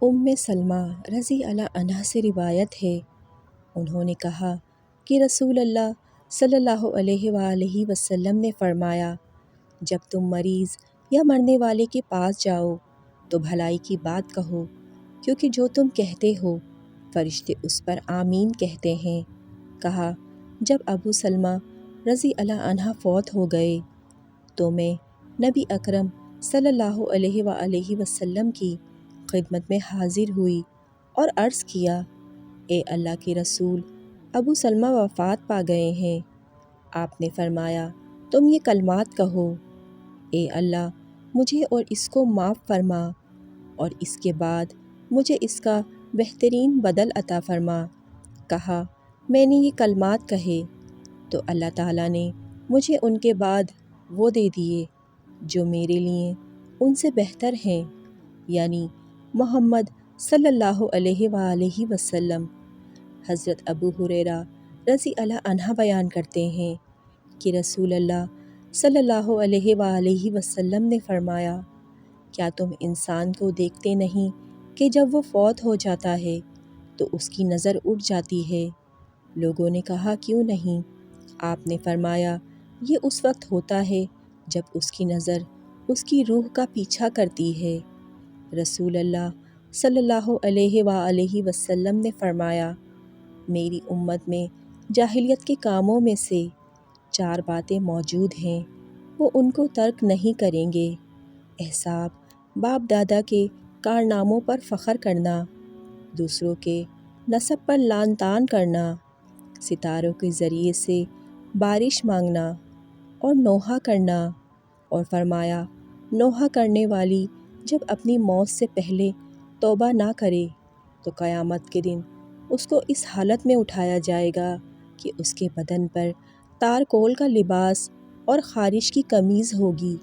سلمہ رضی اللہ عنہا سے روایت ہے، انہوں نے کہا کہ رسول اللہ صلی اللہ علیہ وآلہ وسلم نے فرمایا، جب تم مریض یا مرنے والے کے پاس جاؤ تو بھلائی کی بات کہو، کیونکہ جو تم کہتے ہو فرشتے اس پر آمین کہتے ہیں۔ کہا، جب ابو سلمہ رضی اللہ عنہ فوت ہو گئے تو میں نبی اکرم صلی اللہ علیہ وآلہ وسلم کی خدمت میں حاضر ہوئی اور عرض کیا، اے اللہ کے رسول، ابو سلمہ وفات پا گئے ہیں۔ آپ نے فرمایا، تم یہ کلمات کہو، اے اللہ مجھے اور اس کو معاف فرما، اور اس کے بعد مجھے اس کا بہترین بدل عطا فرما۔ کہا، میں نے یہ کلمات کہے تو اللہ تعالیٰ نے مجھے ان کے بعد وہ دے دیے جو میرے لیے ان سے بہتر ہیں، یعنی محمد صلی اللہ علیہ وآلہ وسلم۔ حضرت ابو ہریرہ رضی اللہ عنہ بیان کرتے ہیں کہ رسول اللہ صلی اللہ علیہ وآلہ وسلم نے فرمایا، کیا تم انسان کو دیکھتے نہیں کہ جب وہ فوت ہو جاتا ہے تو اس کی نظر اٹھ جاتی ہے؟ لوگوں نے کہا، کیوں نہیں؟ آپ نے فرمایا، یہ اس وقت ہوتا ہے جب اس کی نظر اس کی روح کا پیچھا کرتی ہے۔ رسول اللہ صلی اللہ علیہ وآلہ وسلم نے فرمایا، میری امت میں جاہلیت کے کاموں میں سے 4 باتیں موجود ہیں، وہ ان کو ترک نہیں کریں گے: احساب، باپ دادا کے کارناموں پر فخر کرنا، دوسروں کے نسب پر لعن طعن کرنا، ستاروں کے ذریعے سے بارش مانگنا اور نوحہ کرنا۔ اور فرمایا، نوحہ کرنے والی جب اپنی موت سے پہلے توبہ نہ کرے تو قیامت کے دن اس کو اس حالت میں اٹھایا جائے گا کہ اس کے بدن پر تار کول کا لباس اور خارش کی قمیض ہوگی۔